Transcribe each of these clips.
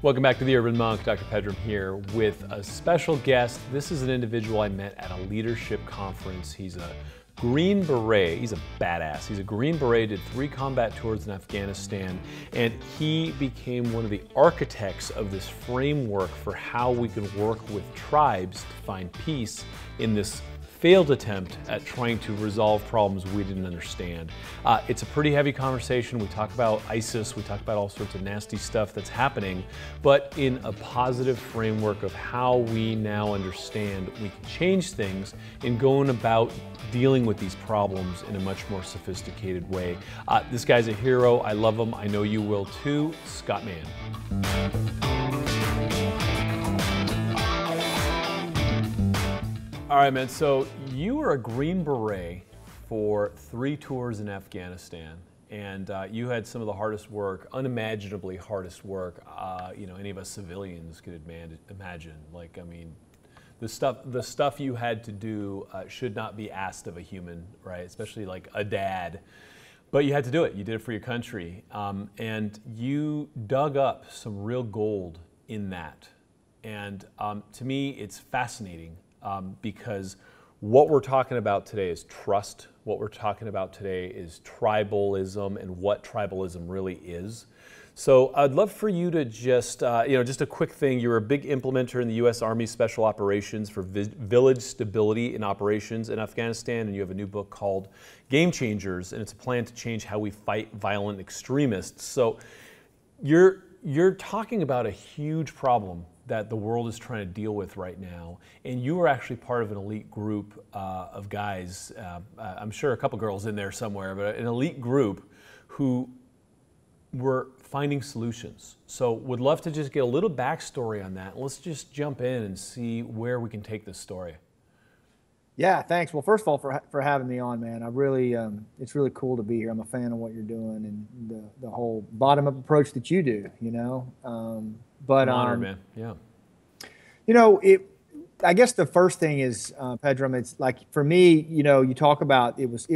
Welcome back to the Urban Monk. Dr. Pedram here with a special guest. This is an individual I met at a leadership conference. He's a Green Beret. He's a badass. He's a Green Beret, did 3 combat tours in Afghanistan, and he became one of the architects of this framework for how we can work with tribes to find peace in this failed attempt at trying to resolve problems we didn't understand. It's a pretty heavy conversation. We talk about ISIS, we talk about all sorts of nasty stuff that's happening, but in a positive framework of how we now understand we can change things in going about dealing with these problems in a much more sophisticated way. This guy's a hero. I love him. I know you will too. Scott Mann. All right, man, so you were a Green Beret for 3 tours in Afghanistan, and you had some of the hardest work, unimaginably hardest work, any of us civilians could imagine. Like, I mean, the stuff you had to do should not be asked of a human, right? Especially like a dad. But you had to do it. You did it for your country. And you dug up some real gold in that. And to me, it's fascinating. Because what we're talking about today is trust. What we're talking about today is tribalism and what tribalism really is. So I'd love for you to just, just a quick thing. You were a big implementer in the U.S. Army Special Operations for village stability in operations in Afghanistan, and you have a new book called Game Changers, and it's a plan to change how we fight violent extremists. So you're talking about a huge problem that the world is trying to deal with right now. And you were actually part of an elite group of guys, I'm sure a couple girls in there somewhere, but an elite group who were finding solutions. So would love to just get a little backstory on that. Let's just jump in and see where we can take this story. Yeah, thanks. Well, first of all, for having me on, man. I really, it's really cool to be here. I'm a fan of what you're doing and the whole bottom-up approach that you do, But I'm honored, man. Yeah. I guess the first thing is, Pedram, it's like for me, you talk about it was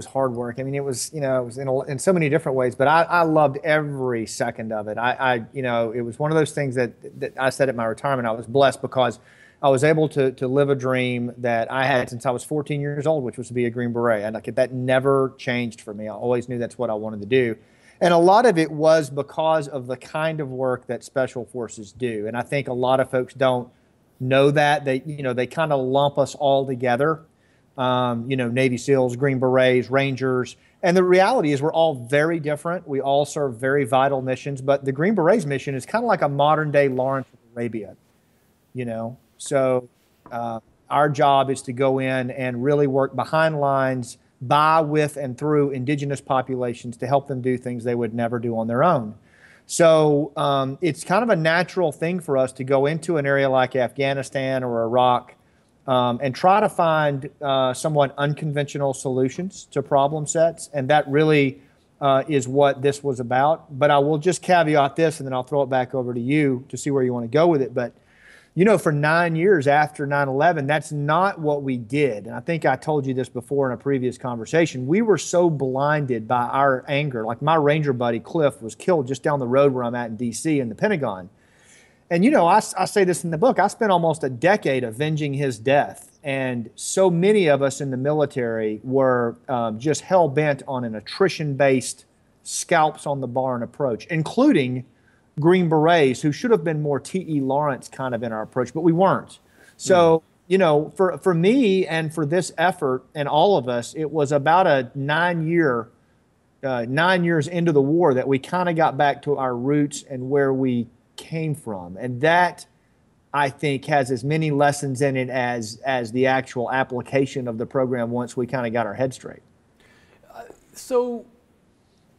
hard work. I mean, it was in so many different ways, but I loved every second of it. It was one of those things that I said at my retirement, I was blessed because I was able to live a dream that I had since I was 14 years old, which was to be a Green Beret. And that never changed for me. I always knew that's what I wanted to do. And a lot of it was because of the kind of work that Special Forces do. And I think a lot of folks don't know that. They kind of lump us all together, Navy SEALs, Green Berets, Rangers. And the reality is we're all very different. We all serve very vital missions. But the Green Berets mission is kind of like a modern-day Lawrence of Arabia, So our job is to go in and really work behind lines, by, with, and through indigenous populations to help them do things they would never do on their own. So it's kind of a natural thing for us to go into an area like Afghanistan or Iraq and try to find somewhat unconventional solutions to problem sets. And that really is what this was about. But I will just caveat this, and then I'll throw it back over to you to see where you want to go with it. But for 9 years after 9/11, that's not what we did. And I think I told you this before in a previous conversation. We were so blinded by our anger. Like my Ranger buddy, Cliff, was killed just down the road where I'm at in D.C. in the Pentagon. And, I say this in the book. I spent almost a decade avenging his death. And so many of us in the military were just hell-bent on an attrition-based, scalps on the barn approach, including Green Berets, who should have been more T.E. Lawrence kind of in our approach, but we weren't. So, for me and for this effort and all of us, it was about a 9 years into the war that we kind of got back to our roots and where we came from. And that, I think, has as many lessons in it as the actual application of the program once we kind of got our head straight. So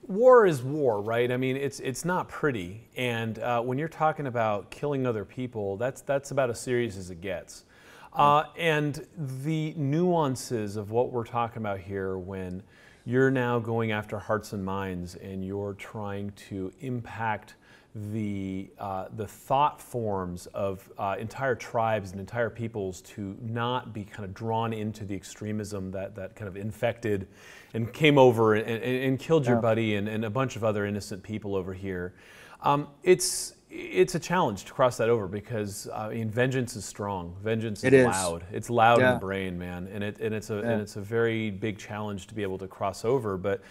war is war, right? I mean, it's not pretty, and when you're talking about killing other people, that's about as serious as it gets. And the nuances of what we're talking about here, when you're now going after hearts and minds, and you're trying to impact the thought forms of entire tribes and entire peoples to not be kind of drawn into the extremism that kind of infected and came over and killed your buddy and a bunch of other innocent people over here. It's it's a challenge to cross that over because vengeance is strong. Vengeance is It is. loud. It's loud in Yeah. the brain, man, and it's Yeah. a very big challenge to be able to cross over. But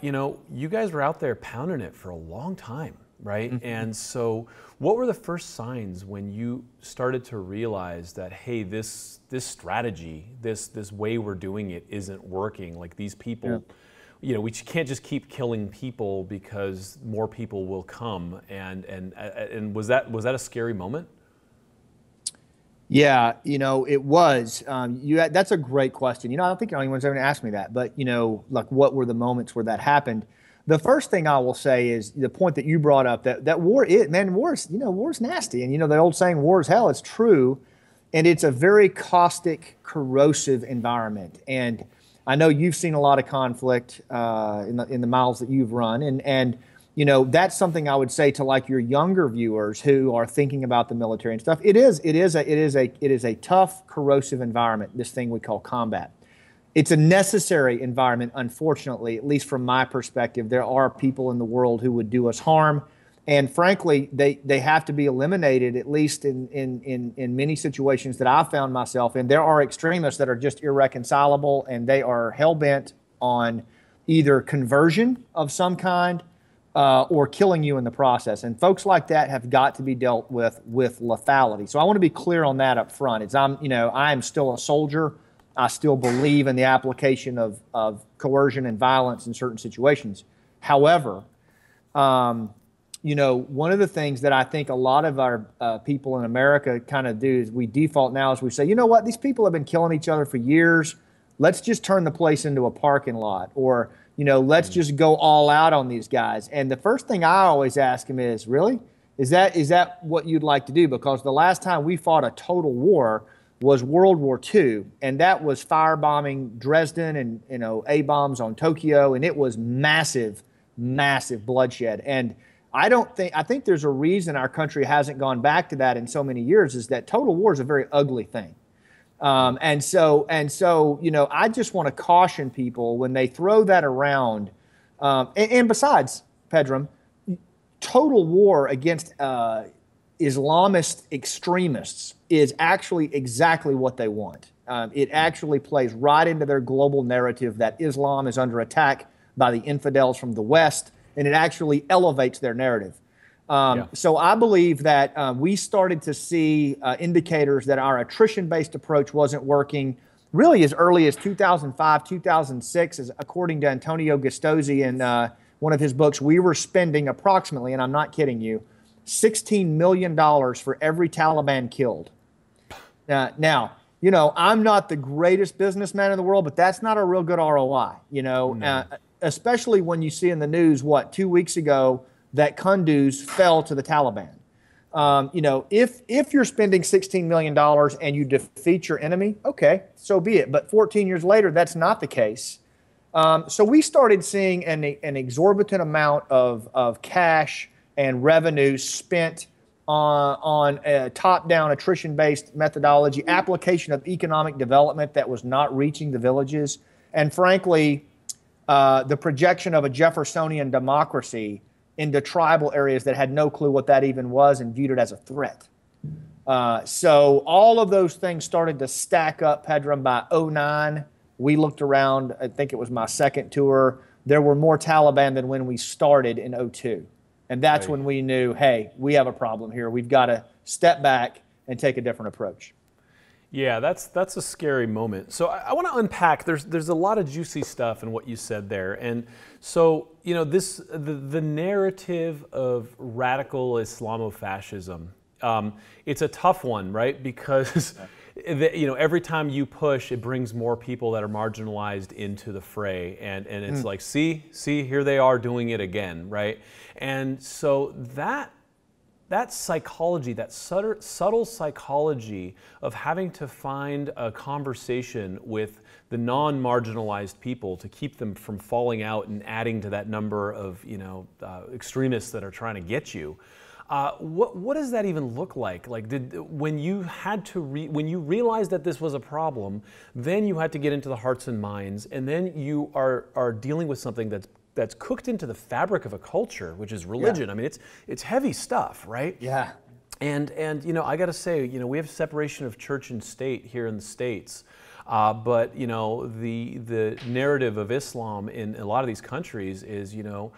you guys were out there pounding it for a long time, right? Mm-hmm. And so, what were the first signs when you started to realize that, hey, this strategy, this way we're doing it isn't working? Like these people. Yeah. We can't just keep killing people because more people will come. And was that a scary moment? Yeah, it was. That's a great question. I don't think anyone's ever asked me that, but like what were the moments where that happened? The first thing I will say is the point that you brought up that war war's nasty, and the old saying war is hell. It's true, and it's a very caustic, corrosive environment. And I know you've seen a lot of conflict in the miles that you've run, and that's something I would say to like your younger viewers who are thinking about the military and stuff. It is a tough, corrosive environment. This thing we call combat. It's a necessary environment, unfortunately, at least from my perspective. There are people in the world who would do us harm, and frankly, they have to be eliminated, at least in many situations that I've found myself in. There are extremists that are just irreconcilable, and they are hell-bent on either conversion of some kind or killing you in the process. And folks like that have got to be dealt with lethality. So I want to be clear on that up front. I am still a soldier. I still believe in the application of coercion and violence in certain situations. However, one of the things that I think a lot of our people in America kind of do is we default now is we say, you know what, these people have been killing each other for years. Let's just turn the place into a parking lot, or let's just go all out on these guys. And the first thing I always ask them is, really, is that what you'd like to do? Because the last time we fought a total war was World War II, and that was firebombing Dresden and A-bombs on Tokyo, and it was massive, massive bloodshed. And I think there's a reason our country hasn't gone back to that in so many years, is that total war is a very ugly thing. And so, I just want to caution people when they throw that around. And besides, Pedram, total war against Islamist extremists is actually exactly what they want. It actually plays right into their global narrative that Islam is under attack by the infidels from the West, and it actually elevates their narrative. So I believe that we started to see indicators that our attrition-based approach wasn't working really as early as 2005, 2006, as according to Antonio Gustosi in one of his books. We were spending approximately, and I'm not kidding you, $16 million for every Taliban killed. Now, I'm not the greatest businessman in the world, but that's not a real good ROI, No. Especially when you see in the news, 2 weeks ago, that Kunduz fell to the Taliban. If you're spending $16 million and you defeat your enemy, okay, so be it. But 14 years later, that's not the case. So we started seeing an exorbitant amount of cash and revenue spent on a top-down attrition-based methodology, application of economic development that was not reaching the villages, and frankly, the projection of a Jeffersonian democracy into tribal areas that had no clue what that even was and viewed it as a threat. So all of those things started to stack up, Pedram. By 2009, we looked around. I think it was my second tour. There were more Taliban than when we started in 2002. And that's when we knew, hey, we have a problem here. We've got to step back and take a different approach. Yeah, that's a scary moment. So I want to unpack. There's a lot of juicy stuff in what you said there, and so the narrative of radical Islamofascism. It's a tough one, right? Because every time you push, it brings more people that are marginalized into the fray, and it's like, see, here they are doing it again, right? And so that psychology, that subtle psychology of having to find a conversation with the non-marginalized people to keep them from falling out and adding to that number of extremists that are trying to get you. What does that even look like? Like, when you realized that this was a problem, then you had to get into the hearts and minds, and then you are dealing with something that's that's cooked into the fabric of a culture, which is religion. I mean, it's heavy stuff, right? Yeah. And you know, I got to say, you know, we have separation of church and state here in the States, but you know, the narrative of Islam in a lot of these countries is, you know,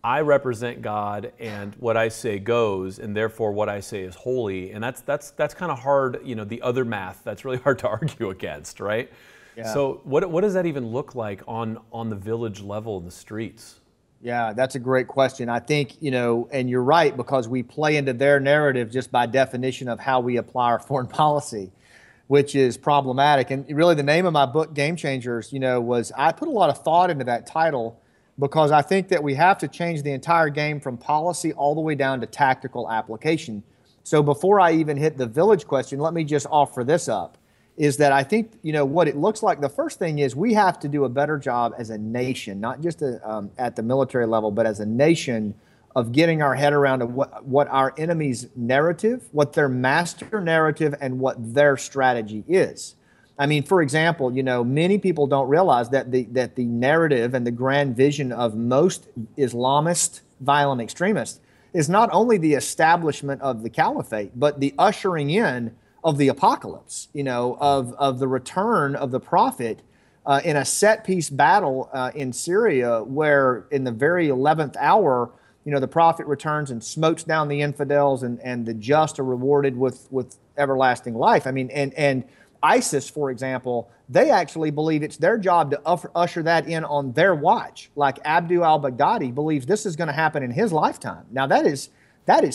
I represent God, and what I say goes, and therefore what I say is holy, and that's kind of hard. You know, the other math that's really hard to argue against, right? Yeah. So what does that even look like on the village level in the streets? Yeah, that's a great question. I think, you know, and you're right, because we play into their narrative just by definition of how we apply our foreign policy, which is problematic. And really the name of my book, Game Changers, you know, was I put a lot of thought into that title because I think that we have to change the entire game from policy all the way down to tactical application. So before I even hit the village question, let me just offer this up. Is that I think, you know, what it looks like, the first thing is we have to do a better job as a nation, not just at the military level, but as a nation of getting our head around what our enemy's narrative, what their master narrative, and what their strategy is. I mean, for example, you know, many people don't realize that the narrative and the grand vision of most Islamist violent extremists is not only the establishment of the caliphate, but the ushering in of the apocalypse, you know, of the return of the prophet in a set-piece battle in Syria, where in the very 11th hour, you know, the prophet returns and smokes down the infidels, and the just are rewarded with everlasting life. I mean, and ISIS, for example, they actually believe it's their job to usher that in on their watch. Like Abdul al-Baghdadi believes this is going to happen in his lifetime. Now that is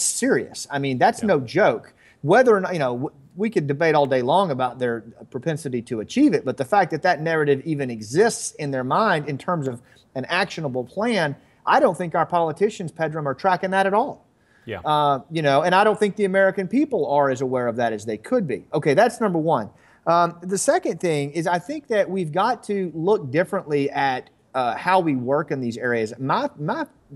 serious. I mean, that's no joke. Whether or not, you know, we could debate all day long about their propensity to achieve it, but the fact that that narrative even exists in their mind in terms of an actionable plan, I don't think our politicians, Pedram, are tracking that at all. Yeah. You know, and I don't think the American people are as aware of that as they could be. Okay, that's number one. The second thing is I think that we've got to look differently at how we work in these areas. My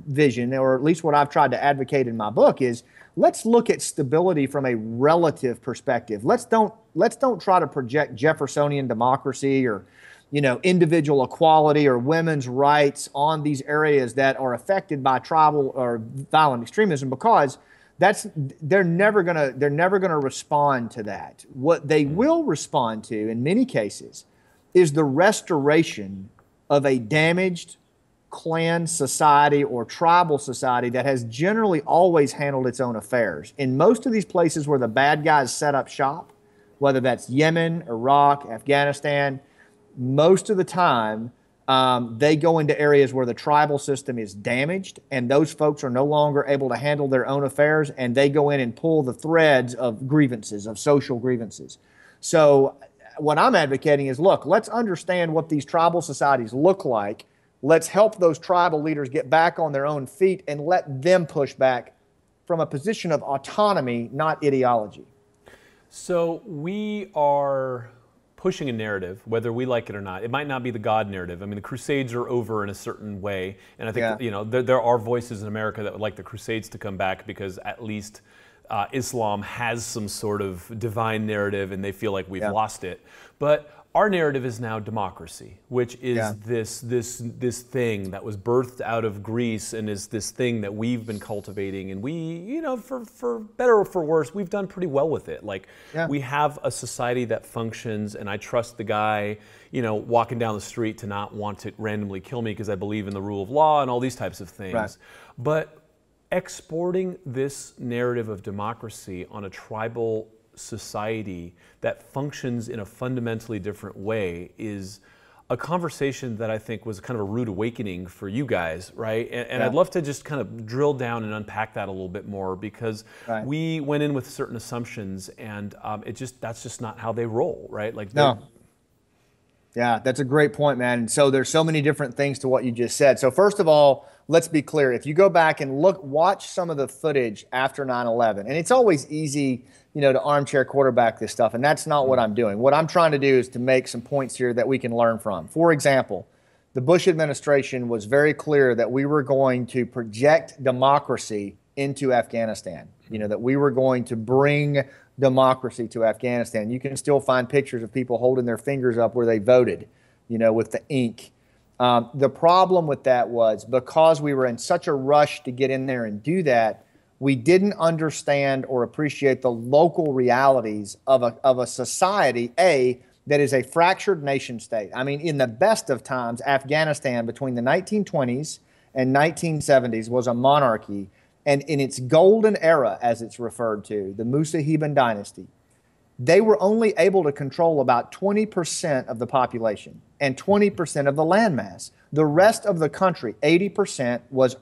vision, or at least what I've tried to advocate in my book, is let's look at stability from a relative perspective. Let's don't try to project Jeffersonian democracy or, you know, individual equality or women's rights on these areas that are affected by tribal or violent extremism, because they're never gonna respond to that. What they will respond to in many cases is the restoration of a damaged clan society or tribal society that has generally always handled its own affairs. In most of these places where the bad guys set up shop, whether that's Yemen, Iraq, Afghanistan, most of the time they go into areas where the tribal system is damaged and those folks are no longer able to handle their own affairs, and they go in and pull the threads of grievances, of social grievances. So what I'm advocating is, look, let's understand what these tribal societies look like. Let's help those tribal leaders get back on their own feet and let them push back from a position of autonomy, not ideology. So we are pushing a narrative, whether we like it or not. It might not be the God narrative. I mean, the Crusades are over in a certain way, and I think you know there are voices in America that would like the Crusades to come back, because at least Islam has some sort of divine narrative, and they feel like we've lost it. But our narrative is now democracy, which is this thing that was birthed out of Greece, and is this thing that we've been cultivating, and we, you know, for better or for worse, we've done pretty well with it. Like we have a society that functions, and I trust the guy, you know, walking down the street to not want to randomly kill me because I believe in the rule of law and all these types of things. Right. But exporting this narrative of democracy on a tribal society that functions in a fundamentally different way is a conversation that I think was kind of a rude awakening for you guys, right? And I'd love to just kind of drill down and unpack that a little bit more, because we went in with certain assumptions, and that's just not how they roll, right? Like Yeah, that's a great point, man. And so there's so many different things to what you just said. So first of all, let's be clear. If you go back and watch some of the footage after 9/11, and it's always easy, you know, to armchair quarterback this stuff, and that's not what I'm doing. What I'm trying to do is to make some points here that we can learn from. For example, the Bush administration was very clear that we were going to project democracy into Afghanistan, you know, that we were going to bring democracy to Afghanistan. You can still find pictures of people holding their fingers up where they voted, you know, with the ink. The problem with that was because we were in such a rush to get in there and do that, we didn't understand or appreciate the local realities of a society, that is a fractured nation state. I mean, in the best of times, Afghanistan between the 1920s and 1970s was a monarchy. And in its golden era, as it's referred to, the Musahiban dynasty, they were only able to control about 20% of the population and 20% of the landmass. The rest of the country, 80%, was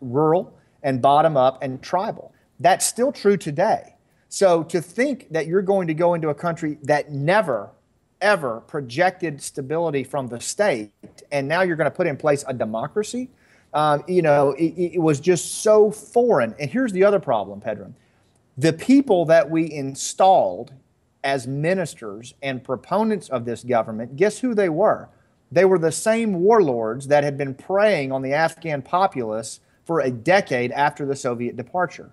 rural and bottom up and tribal. That's still true today. So to think that you're going to go into a country that never, ever projected stability from the state, and now you're going to put in place a democracy, it was just so foreign. And here's the other problem, Pedram. The people that we installed as ministers and proponents of this government, guess who they were? They were the same warlords that had been preying on the Afghan populace for a decade after the Soviet departure.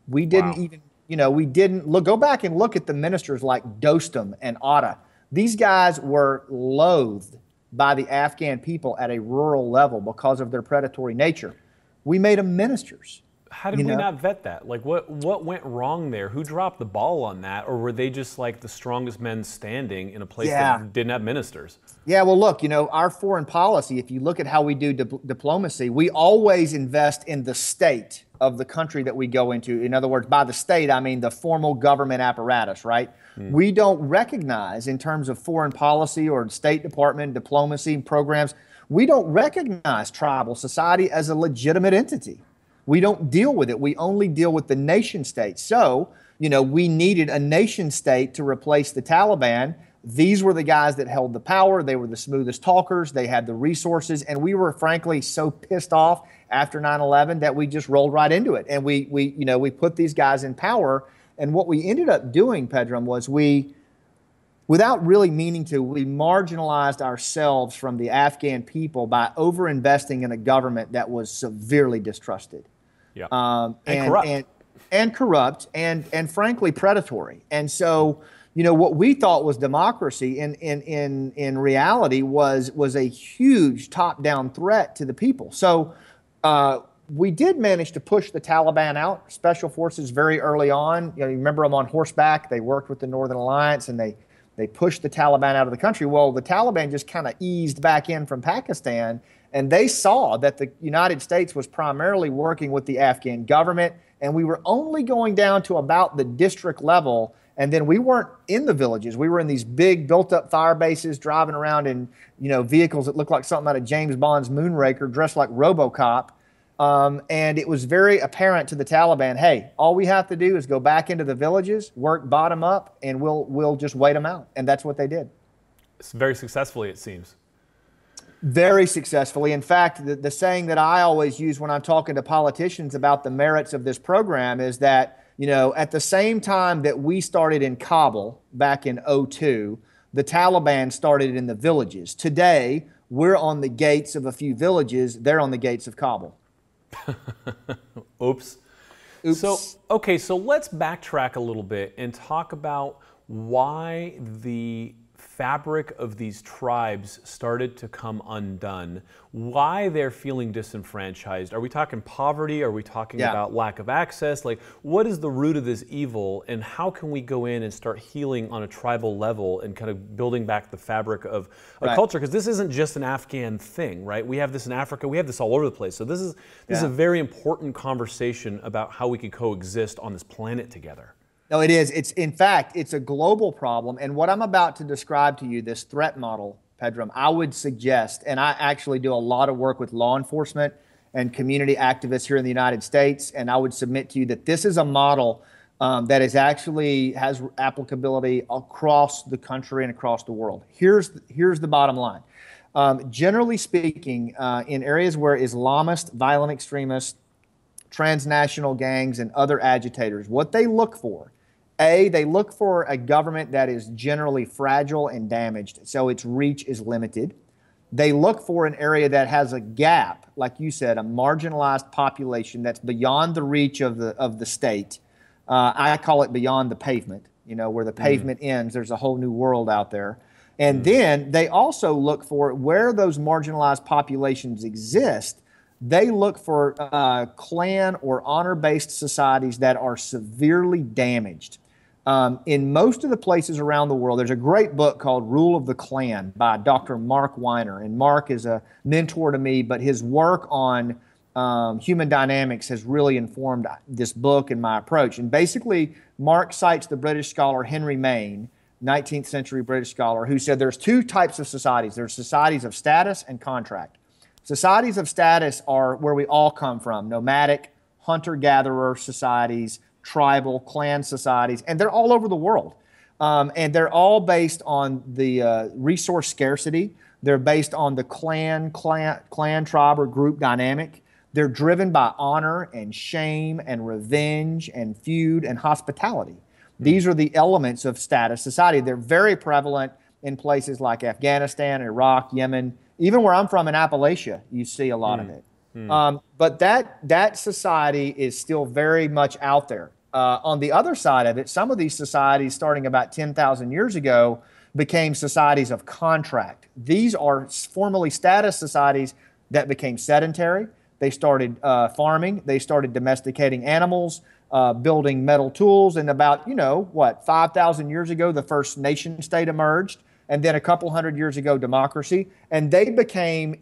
We didn't go back and look at the ministers like Dostum and Atta. These guys were loathed by the Afghan people at a rural level because of their predatory nature. We made them ministers. How did we not vet that? Like, what went wrong there? Who dropped the ball on that? Or were they just like the strongest men standing in a place that didn't have ministers? Yeah, well, look, our foreign policy, if you look at how we do diplomacy, we always invest in the state of the country that we go into. In other words, by the state, I mean the formal government apparatus, right? We don't recognize, in terms of foreign policy or State Department diplomacy programs, we don't recognize tribal society as a legitimate entity. We don't deal with it. We only deal with the nation state. So, we needed a nation state to replace the Taliban. These were the guys that held the power. They were the smoothest talkers. They had the resources. And we were, frankly, so pissed off after 9/11 that we just rolled right into it. And we put these guys in power. And what we ended up doing, Pedram, was without really meaning to, we marginalized ourselves from the Afghan people by overinvesting in a government that was severely distrusted. Yeah. And corrupt and frankly predatory. And so, what we thought was democracy in reality was a huge top-down threat to the people. So we did manage to push the Taliban out, special forces very early on. You remember them on horseback. They worked with the Northern Alliance and they pushed the Taliban out of the country. Well, the Taliban just kind of eased back in from Pakistan, and they saw that the United States was primarily working with the Afghan government, and we were only going down to about the district level, and then we weren't in the villages. We were in these big built-up fire bases, driving around in vehicles that looked like something out of James Bond's Moonraker, dressed like RoboCop. And it was very apparent to the Taliban, hey, all we have to do is go back into the villages, work bottom up, and we'll just wait them out. And that's what they did. It's very successfully, it seems. Very successfully. In fact, the saying that I always use when I'm talking to politicians about the merits of this program is that, at the same time that we started in Kabul back in 2002, the Taliban started in the villages. Today, we're on the gates of a few villages. They're on the gates of Kabul. Oops. So let's backtrack a little bit and talk about why the fabric of these tribes started to come undone, why they're feeling disenfranchised. Are we talking poverty? Are we talking about lack of access? Like, what is the root of this evil, and how can we go in and start healing on a tribal level and kind of building back the fabric of a culture? Because this isn't just an Afghan thing, right? We have this in Africa. We have this all over the place. So this is a very important conversation about how we can coexist on this planet together. No, it is. In fact, it's a global problem. And what I'm about to describe to you, this threat model, Pedram, I would suggest, and I actually do a lot of work with law enforcement and community activists here in the United States, and I would submit to you that this is a model that is actually has applicability across the country and across the world. Here's the bottom line. Generally speaking, in areas where Islamist, violent extremists, transnational gangs, and other agitators, what they look for, they look for a government that is generally fragile and damaged, so its reach is limited. They look for an area that has a gap, like you said, a marginalized population that's beyond the reach of the state. I call it beyond the pavement, where the pavement ends. There's a whole new world out there. And then they also look for where those marginalized populations exist. They look for clan or honor-based societies that are severely damaged. In most of the places around the world, there's a great book called Rule of the Clan by Dr. Mark Weiner. And Mark is a mentor to me, but his work on human dynamics has really informed this book and my approach. And basically, Mark cites the British scholar Henry Mann, 19th century British scholar, who said there's two types of societies. There's societies of status and contract. Societies of status are where we all come from: nomadic, hunter-gatherer societies, tribal, clan societies, and they're all over the world. And they're all based on the resource scarcity. They're based on the clan, tribe, or group dynamic. They're driven by honor and shame and revenge and feud and hospitality. These are the elements of status society. They're very prevalent in places like Afghanistan, Iraq, Yemen, even where I'm from in Appalachia, you see a lot of it. But that society is still very much out there. On the other side of it, some of these societies, starting about 10,000 years ago, became societies of contract. These are formerly status societies that became sedentary. They started farming. They started domesticating animals, building metal tools. And about, 5,000 years ago, the first nation state emerged. And then a couple hundred years ago, democracy. And they became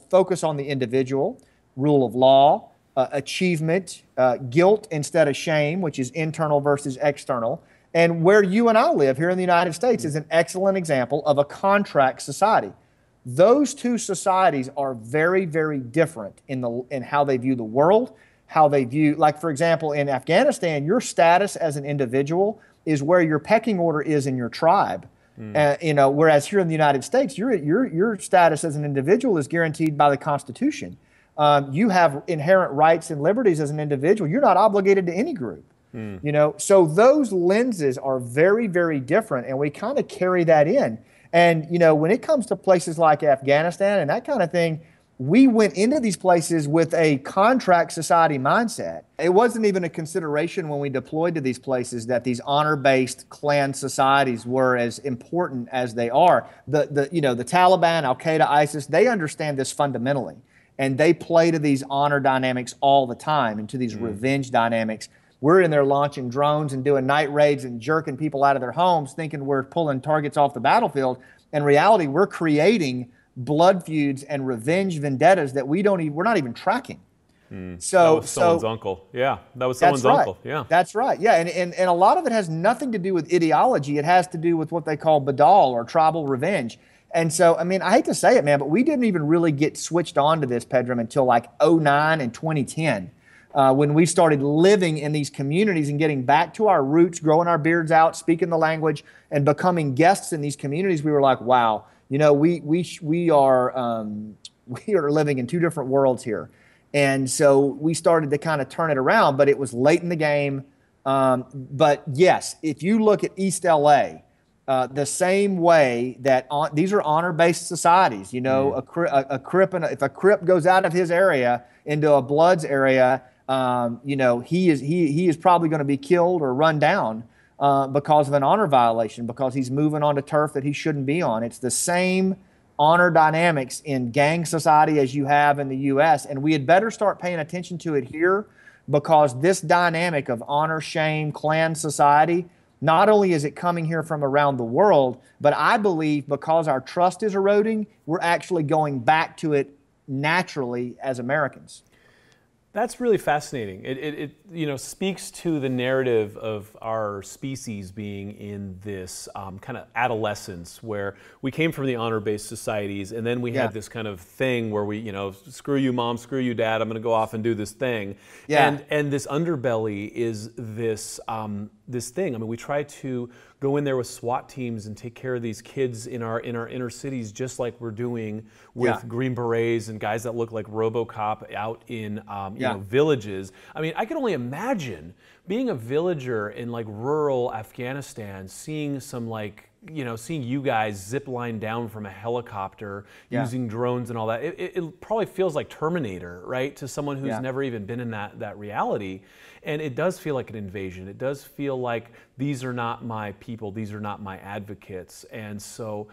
focus on the individual, rule of law, achievement, guilt instead of shame, which is internal versus external. And where you and I live here in the United States is an excellent example of a contract society. Those two societies are very, very different in how they view the world, how they view, like, for example, in Afghanistan, your status as an individual is where your pecking order is in your tribe. Whereas here in the United States, your status as an individual is guaranteed by the Constitution. You have inherent rights and liberties as an individual. You're not obligated to any group. So those lenses are very, very different, and we kind of carry that in. And when it comes to places like Afghanistan and that kind of thing, we went into these places with a contract society mindset. It wasn't even a consideration when we deployed to these places that these honor-based clan societies were as important as they are. The Taliban, Al-Qaeda, ISIS, they understand this fundamentally, and they play to these honor dynamics all the time and to these revenge dynamics. We're in there launching drones and doing night raids and jerking people out of their homes, thinking we're pulling targets off the battlefield. In reality, we're creating blood feuds and revenge vendettas that we're not even tracking. So that was someone's uncle. Yeah, that was someone's uncle. Yeah, that's right. Yeah, and a lot of it has nothing to do with ideology. It has to do with what they call badal or tribal revenge. And so, I hate to say it, man, but we didn't even really get switched on to this, Pedram, until like 2009 and 2010. When we started living in these communities and getting back to our roots, growing our beards out, speaking the language, and becoming guests in these communities, we were like, wow, we are living in two different worlds here. And so we started to kind of turn it around, but it was late in the game. But yes, if you look at East LA, the same way that these are honor-based societies, a Crip, if a Crip goes out of his area into a Bloods area, he is probably going to be killed or run down because of an honor violation, because he's moving onto turf that he shouldn't be on. It's the same honor dynamics in gang society as you have in the U.S., and we had better start paying attention to it here, because this dynamic of honor, shame, clan society, not only is it coming here from around the world, but I believe because our trust is eroding, we're actually going back to it naturally as Americans. That's really fascinating. It speaks to the narrative of our species being in this kind of adolescence where we came from the honor-based societies, and then we had this kind of thing where we, screw you mom, screw you dad, I'm going to go off and do this thing. Yeah. And this underbelly is this this thing. We try to go in there with SWAT teams and take care of these kids in our inner cities, just like we're doing with Green Berets and guys that look like RoboCop out in villages. I can only imagine being a villager in like rural Afghanistan, seeing some seeing you guys zip line down from a helicopter using drones and all that, it probably feels like Terminator, right? To someone who's never even been in that reality. And it does feel like an invasion. It does feel like these are not my people. These are not my advocates. And so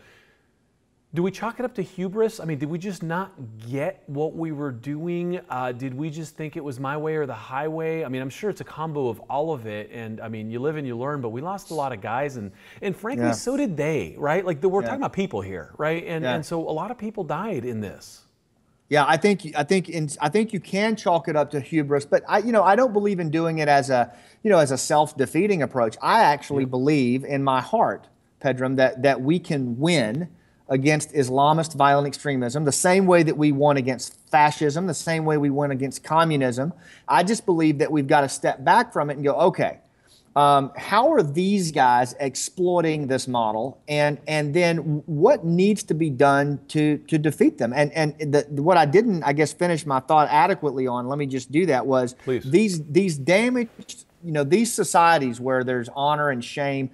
do we chalk it up to hubris? I mean, did we just not get what we were doing? Did we just think it was my way or the highway? I mean, I'm sure it's a combo of all of it. And I mean, you live and you learn, but we lost a lot of guys. And frankly, so did they, right? Like we're talking about people here, right? And so a lot of people died in this. Yeah, I think you can chalk it up to hubris, but I don't believe in doing it as a self-defeating approach. I actually believe in my heart, Pedram, that we can win against Islamist violent extremism the same way that we won against fascism, the same way we won against communism. I just believe that we've got to step back from it and go, okay, how are these guys exploiting this model, and then what needs to be done to defeat them? And what I didn't, I guess, finish my thought adequately on, let me just do that, was these damaged, these societies where there's honor and shame,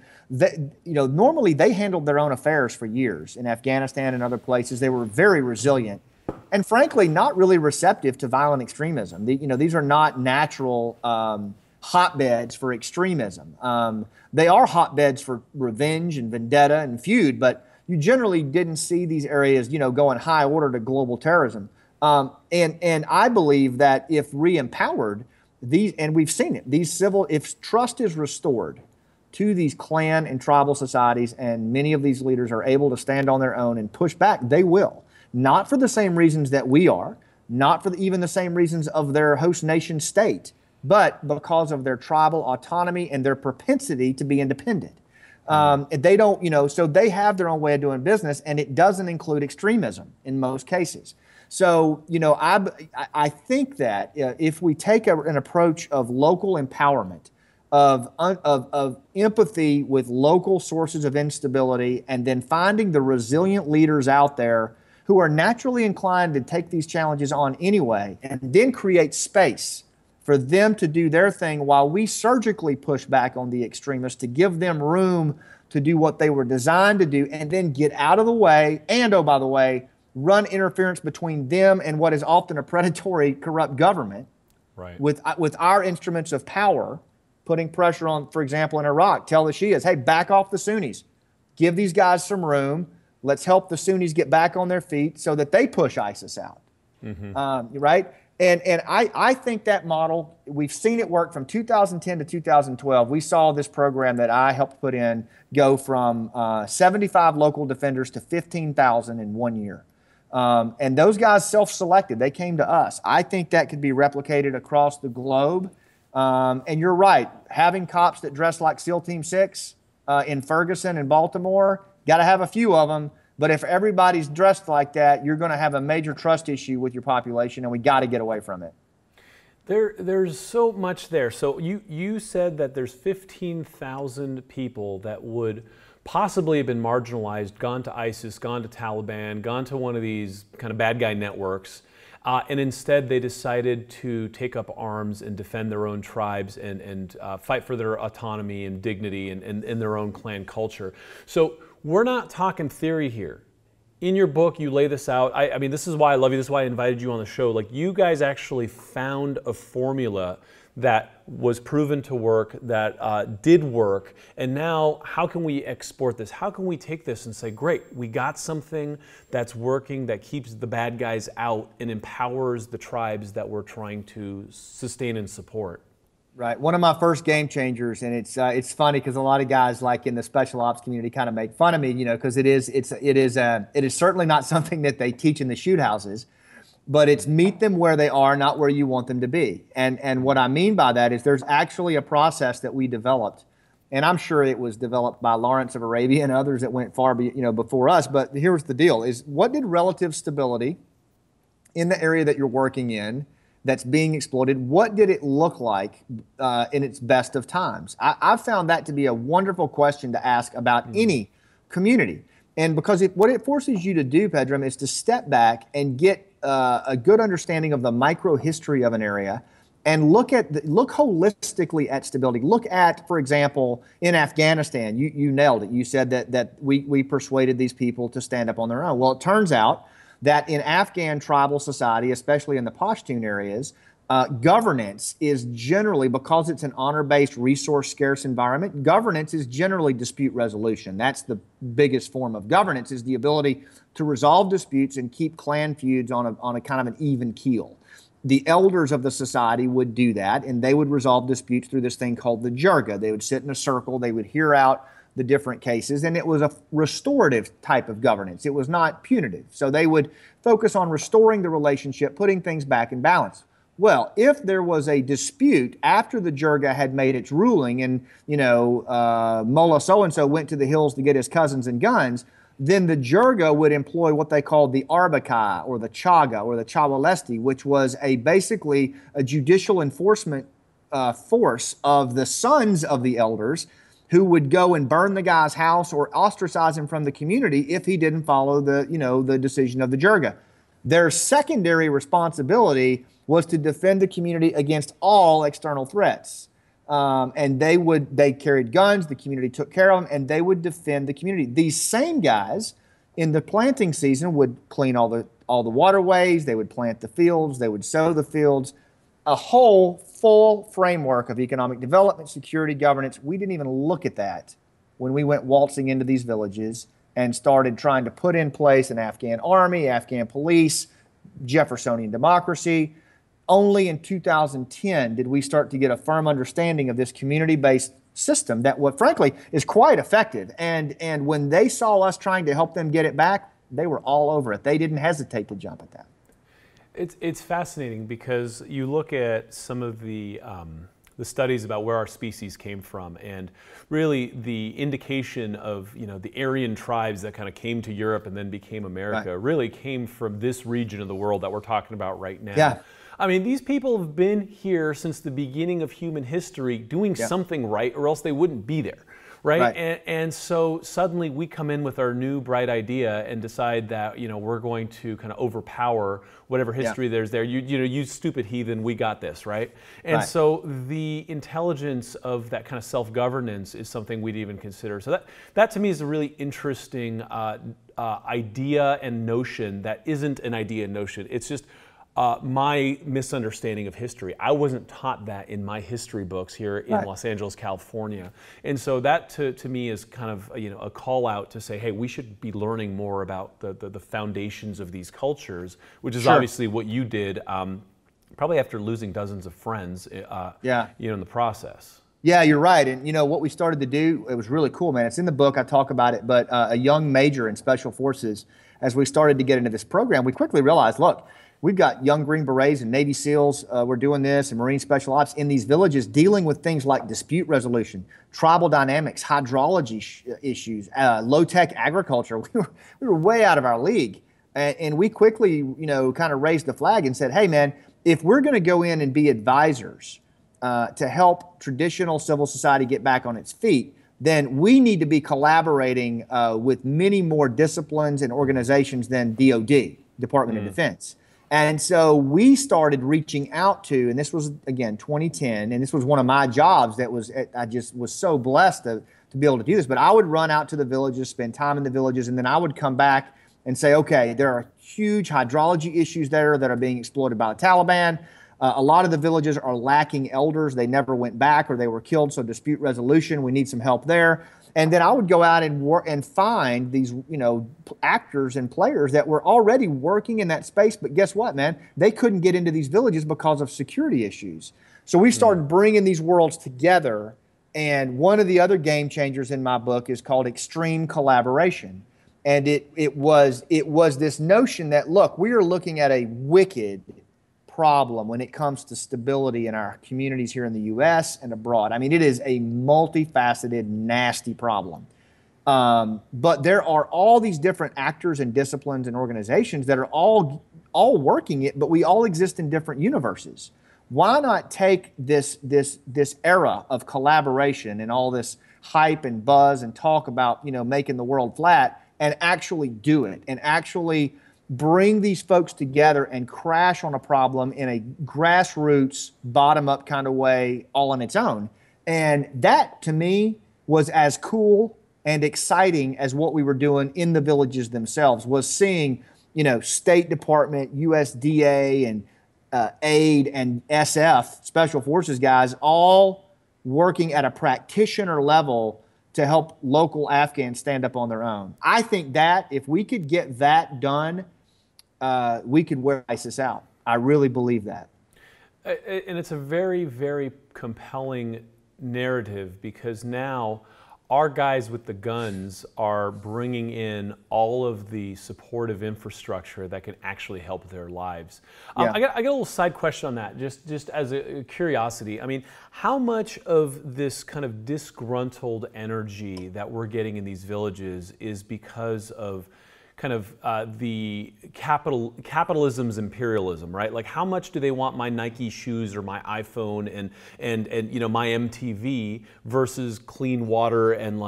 normally they handled their own affairs for years. In Afghanistan and other places, they were very resilient and frankly not really receptive to violent extremism. These are not natural hotbeds for extremism. They are hotbeds for revenge and vendetta and feud, but you generally didn't see these areas, go in high order to global terrorism. And I believe that if re-empowered, and we've seen it, if trust is restored to these clan and tribal societies, and many of these leaders are able to stand on their own and push back, they will. Not for the same reasons that we are, not for even the same reasons of their host nation state, but because of their tribal autonomy and their propensity to be independent. They don't, so they have their own way of doing business, and it doesn't include extremism in most cases. So, I think that if we take an approach of local empowerment, of empathy with local sources of instability, and then finding the resilient leaders out there who are naturally inclined to take these challenges on anyway, and then create space for them to do their thing while we surgically push back on the extremists to give them room to do what they were designed to do, and then get out of the way, and, oh, by the way, run interference between them and what is often a predatory, corrupt government, with our instruments of power, putting pressure on, for example, in Iraq, tell the Shias, hey, back off the Sunnis. Give these guys some room. Let's help the Sunnis get back on their feet so that they push ISIS out, right? And I think that model, we've seen it work from 2010 to 2012. We saw this program that I helped put in go from 75 local defenders to 15,000 in 1 year. And those guys self-selected. They came to us. I think that could be replicated across the globe. And you're right, having cops that dress like SEAL Team 6 in Ferguson and Baltimore, got to have a few of them. But if everybody's dressed like that, you're going to have a major trust issue with your population, and we got to get away from it. There's so much there. So you said that there's 15,000 people that would possibly have been marginalized, gone to ISIS, gone to Taliban, gone to one of these kind of bad guy networks, and instead they decided to take up arms and defend their own tribes and fight for their autonomy and dignity and their own clan culture. So we're not talking theory here. In your book, you lay this out. I mean, this is why I love you. This is why I invited you on the show. Like, you guys actually found a formula that was proven to work, that did work. And now, how can we export this? How can we take this and say, great, we got something that's working, that keeps the bad guys out and empowers the tribes that we're trying to sustain and support? Right. One of my first game changers, and it's funny because a lot of guys like in the special ops community kind of make fun of me, because it is certainly not something that they teach in the shoot houses, but it's meet them where they are, not where you want them to be. And what I mean by that is there's actually a process that we developed, and I'm sure it was developed by Lawrence of Arabia and others that went far before us. But here's the deal: is what did relative stability in the area that you're working in that's being exploited, what did it look like in its best of times? I've found that to be a wonderful question to ask about any community. And because what it forces you to do, Pedram, is to step back and get a good understanding of the micro history of an area, and look holistically at stability. Look at, for example, in Afghanistan, you nailed it. You said that we persuaded these people to stand up on their own. Well, it turns out that in Afghan tribal society, especially in the Pashtun areas, governance is generally, because it's an honor-based, resource-scarce environment, governance is generally dispute resolution. That's the biggest form of governance, is the ability to resolve disputes and keep clan feuds on a kind of an even keel. The elders of the society would do that, and they would resolve disputes through this thing called the jirga. They would sit in a circle, they would hear out the different cases, and it was a restorative type of governance. It was not punitive. So they would focus on restoring the relationship, putting things back in balance. Well, if there was a dispute after the jirga had made its ruling and, Mullah so-and-so went to the hills to get his cousins and guns, then the jirga would employ what they called the arbakai or the chaga or the chawalesti, which was basically a judicial enforcement force of the sons of the elders who would go and burn the guy's house or ostracize him from the community if he didn't follow the decision of the jirga. Their secondary responsibility was to defend the community against all external threats. And they carried guns, the community took care of them, and they would defend the community. These same guys in the planting season would clean all the waterways, they would plant the fields, they would sow the fields, a whole full framework of economic development, security, governance. We didn't even look at that when we went waltzing into these villages and started trying to put in place an Afghan army, Afghan police, Jeffersonian democracy. Only in 2010 did we start to get a firm understanding of this community-based system that, frankly, is quite effective. And when they saw us trying to help them get it back, they were all over it. They didn't hesitate to jump at that. It's fascinating because you look at some of the studies about where our species came from, and really the indication of the Aryan tribes that kind of came to Europe and then became America really came from this region of the world that we're talking about right now. Yeah. I mean, these people have been here since the beginning of human history doing something right, or else they wouldn't be there, right? And so suddenly we come in with our new bright idea and decide that we're going to kind of overpower whatever history there's there. You stupid heathen, we got this, right? And so the intelligence of that kind of self-governance is something we'd even consider. So that to me is a really interesting idea and notion that isn't an idea and notion. It's just my misunderstanding of history. I wasn't taught that in my history books here in Los Angeles, California. And so that to me is kind of a call out to say, hey, we should be learning more about the foundations of these cultures, which is obviously what you did probably after losing dozens of friends in the process. Yeah, you're right. And what we started to do, it was really cool, man. It's in the book, I talk about it, but a young major in Special Forces, as we started to get into this program, we quickly realized, look, we've got young Green Berets and Navy SEALs, we're doing this, and Marine Special Ops in these villages dealing with things like dispute resolution, tribal dynamics, hydrology issues, low-tech agriculture. We were way out of our league. And we quickly, kind of raised the flag and said, hey, man, if we're going to go in and be advisors to help traditional civil society get back on its feet, then we need to be collaborating with many more disciplines and organizations than DOD, Department of Defense. And so we started reaching out to, and this was, again, 2010, and this was one of my jobs I just was so blessed to be able to do this. But I would run out to the villages, spend time in the villages, and then I would come back and say, okay, there are huge hydrology issues there that are being exploited by the Taliban. A lot of the villages are lacking elders. They never went back or they were killed, so dispute resolution, we need some help there. And then I would go out and work and find these, actors and players that were already working in that space. But guess what, man? They couldn't get into these villages because of security issues. So we started bringing these worlds together. And one of the other game changers in my book is called extreme collaboration. And it was this notion that, look, we are looking at a wicked problem when it comes to stability in our communities here in the U.S. and abroad. I mean, it is a multifaceted, nasty problem. But there are all these different actors and disciplines and organizations that are all working it, but we all exist in different universes. Why not take this era of collaboration and all this hype and buzz and talk about making the world flat and actually do it and actually bring these folks together and crash on a problem in a grassroots, bottom-up kind of way all on its own. And that, to me, was as cool and exciting as what we were doing in the villages themselves, was seeing, State Department, USDA, and aid and SF, Special Forces guys, all working at a practitioner level to help local Afghans stand up on their own. I think that if we could get that done, we could wear ISIS out. I really believe that. And it's a very, very compelling narrative, because now our guys with the guns are bringing in all of the supportive infrastructure that can actually help their lives. Yeah. I got a little side question on that, just as a curiosity. I mean, how much of this kind of disgruntled energy that we're getting in these villages is because of kind of the capitalism's imperialism, right? Like, how much do they want my Nike shoes or my iPhone and my MTV versus clean water and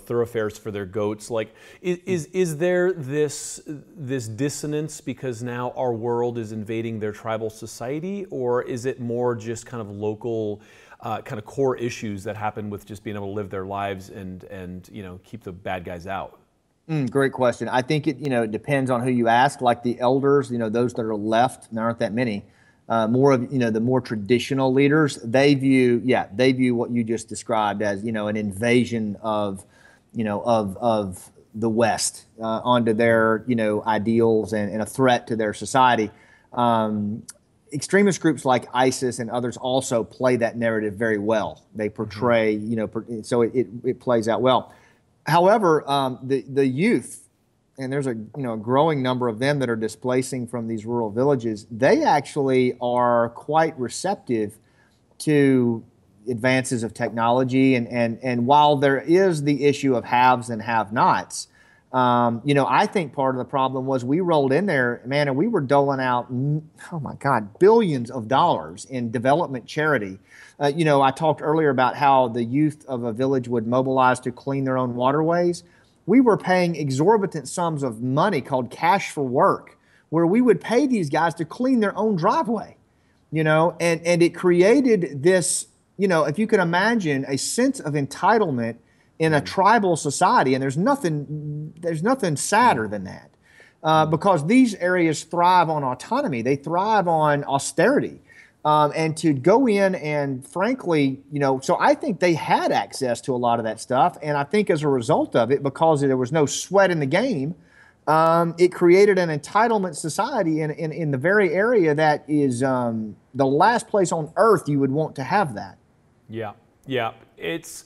thoroughfares for their goats? Like, is there this dissonance because now our world is invading their tribal society, or is it more just kind of local kind of core issues that happen with just being able to live their lives and keep the bad guys out? Great question. I think it depends on who you ask. Like the elders, those that are left, and there aren't that many. More of the more traditional leaders, they view what you just described as an invasion of the West onto their ideals and a threat to their society. Extremist groups like ISIS and others also play that narrative very well. They portray so it plays out well. However, the youth, and there's a growing number of them that are displacing from these rural villages, they actually are quite receptive to advances of technology. And while there is the issue of haves and have-nots, I think part of the problem was we rolled in there, man, and we were doling out, oh my God, billions of dollars in development charity. I talked earlier about how the youth of a village would mobilize to clean their own waterways. We were paying exorbitant sums of money called cash for work, where we would pay these guys to clean their own driveway, and it created this, if you can imagine, a sense of entitlement in a tribal society. And there's nothing sadder than that, because these areas thrive on autonomy. They thrive on austerity. And to go in and frankly, so I think they had access to a lot of that stuff. And I think as a result of it, because there was no sweat in the game, it created an entitlement society in the very area that is the last place on earth you would want to have that. Yeah, yeah. It's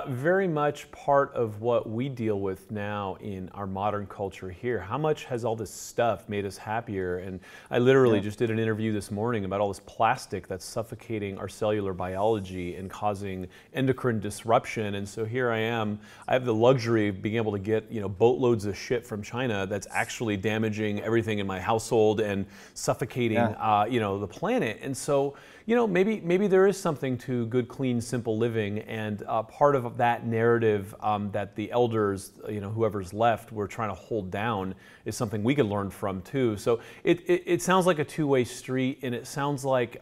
very much part of what we deal with now in our modern culture here. How much has all this stuff made us happier? And I literally just did an interview this morning about all this plastic that's suffocating our cellular biology and causing endocrine disruption. And so here I am. I have the luxury of being able to get boatloads of shit from China that's actually damaging everything in my household and suffocating the planet. And so maybe there is something to good, clean, simple living, and part of that narrative that the elders, whoever's left, were trying to hold down is something we could learn from too. So it sounds like a two-way street, and it sounds like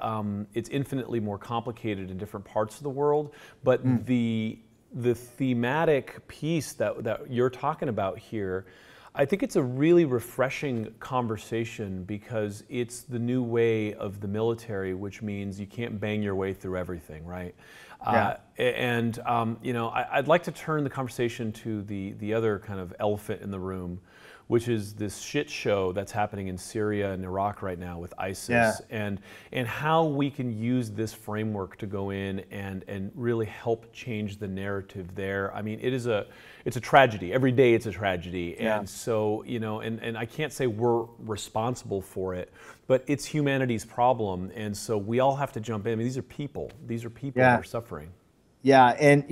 it's infinitely more complicated in different parts of the world. But the thematic piece that you're talking about here, I think it's a really refreshing conversation, because it's the new way of the military, which means you can't bang your way through everything, right? Yeah. I'd like to turn the conversation to the other kind of elephant in the room, which is this shit show that's happening in Syria and Iraq right now with ISIS, and how we can use this framework to go in and really help change the narrative there. I mean, it's a tragedy. Every day it's a tragedy. And so, and I can't say we're responsible for it, but it's humanity's problem. And so we all have to jump in. I mean, these are people. These are people that are suffering. Yeah. And,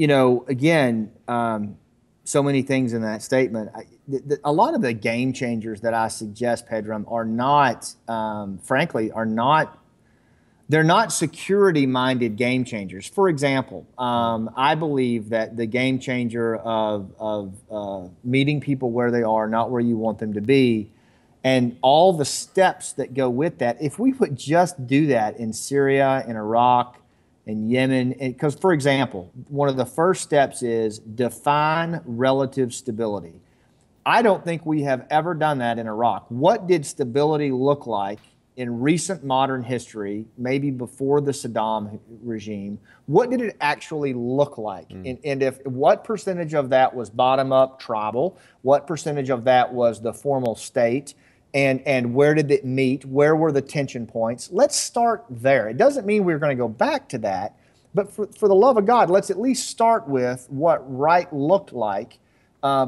again, so many things in that statement. A lot of the game changers that I suggest, Pedram, are not, frankly, they're not security-minded game changers. For example, I believe that the game changer of meeting people where they are, not where you want them to be, and all the steps that go with that. If we would just do that in Syria, in Iraq, in Yemen, because, for example, one of the first steps is define relative stability. I don't think we have ever done that in Iraq. What did stability look like in recent modern history, maybe before the Saddam regime? What did it actually look like? And if what percentage of that was bottom-up tribal? What percentage of that was the formal state? And where did it meet? Where were the tension points? Let's start there. It doesn't mean we're going to go back to that, but for the love of God, let's at least start with what right looked like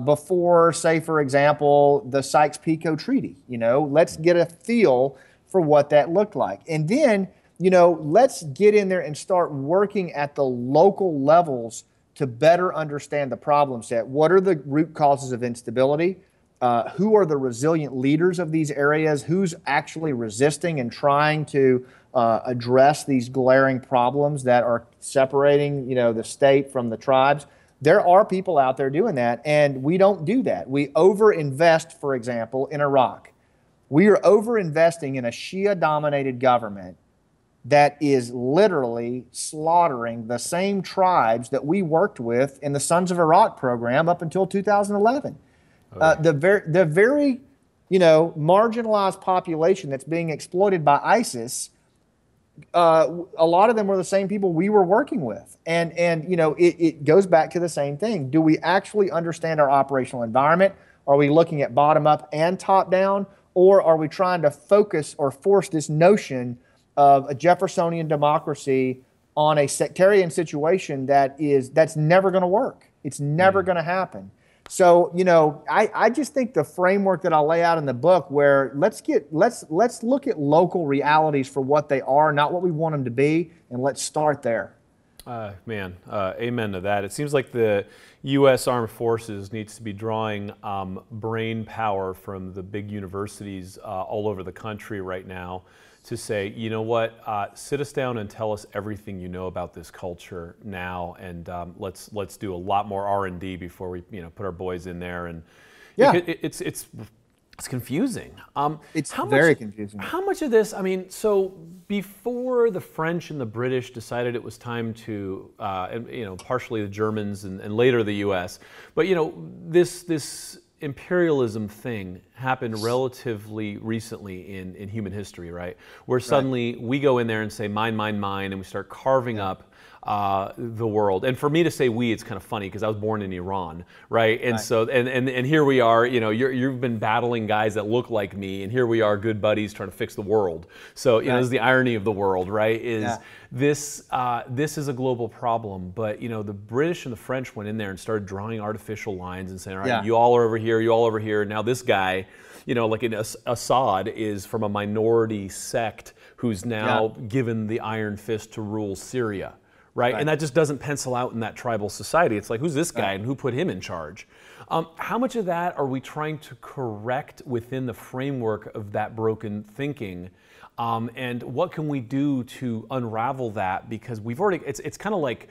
before, say, for example, the Sykes-Picot Treaty. Let's get a feel for what that looked like. And then, let's get in there and start working at the local levels to better understand the problem set. What are the root causes of instability? Who are the resilient leaders of these areas? Who's actually resisting and trying to address these glaring problems that are separating, the state from the tribes? There are people out there doing that, and we don't do that. We overinvest, for example, in Iraq. We are overinvesting in a Shia-dominated government that is literally slaughtering the same tribes that we worked with in the Sons of Iraq program up until 2011. The very, marginalized population that's being exploited by ISIS, a lot of them were the same people we were working with. And it goes back to the same thing. Do we actually understand our operational environment? Are we looking at bottom up and top down? Or are we trying to focus or force this notion of a Jeffersonian democracy on a sectarian situation that's never going to work? It's never going to happen. So, I just think the framework that I'll lay out in the book, where let's look at local realities for what they are, not what we want them to be, and let's start there. Amen to that. It seems like the U.S. Armed Forces needs to be drawing brain power from the big universities all over the country right now to say, you know what, sit us down and tell us everything you know about this culture now, and let's do a lot more R&D before we put our boys in there. And it's confusing. It's very confusing. How much of this? So before the French and the British decided it was time to, partially the Germans and later the U.S. But this imperialism thing happened relatively recently in human history, right? Where suddenly we go in there and say mine, mine, mine, and we start carving up the world. And for me to say we, it's kind of funny because I was born in Iran, right? And so, and here we are, you've been battling guys that look like me, and here we are, good buddies trying to fix the world. So, this is the irony of the world, right? This is a global problem, but the British and the French went in there and started drawing artificial lines and saying, all right, you all are over here, you all over here. Now this guy, like Assad is from a minority sect who's now given the iron fist to rule Syria. Right? And that just doesn't pencil out in that tribal society. It's like, who's this guy and who put him in charge? How much of that are we trying to correct within the framework of that broken thinking? And what can we do to unravel that? Because we've already, it's kind of like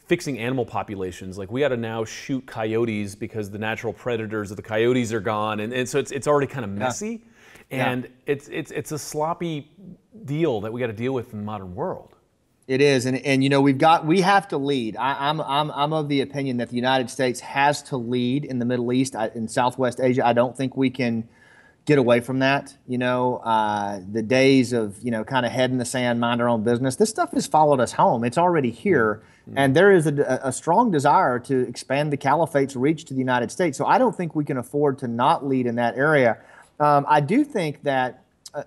fixing animal populations. Like, we got to now shoot coyotes because the natural predators of the coyotes are gone. And so it's already kind of messy. And it's a sloppy deal that we got to deal with in the modern world. It is, and we have to lead. I'm of the opinion that the United States has to lead in the Middle East, in Southwest Asia. I don't think we can get away from that. The days of kind of head in the sand, mind our own business. This stuff has followed us home. It's already here, and there is a strong desire to expand the caliphate's reach to the United States. So I don't think we can afford to not lead in that area. I do think that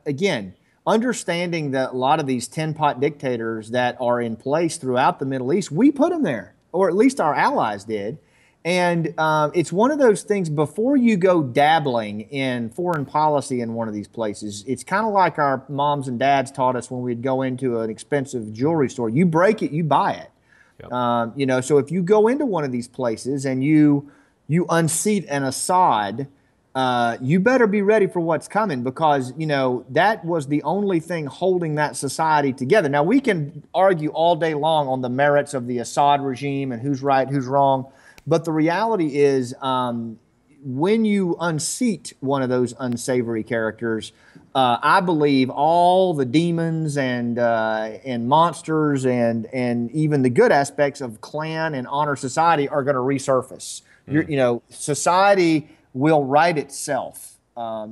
again, understanding that a lot of these tin-pot dictators that are in place throughout the Middle East, we put them there, or at least our allies did. And it's one of those things, before you go dabbling in foreign policy in one of these places, it's kind of like our moms and dads taught us when we'd go into an expensive jewelry store. You break it, you buy it. Yep. So if you go into one of these places and you unseat an Assad, you better be ready for what's coming, because, that was the only thing holding that society together. Now, we can argue all day long on the merits of the Assad regime and who's right, who's wrong. But the reality is, when you unseat one of those unsavory characters, I believe all the demons and monsters and even the good aspects of clan and honor society are going to resurface. Society will right itself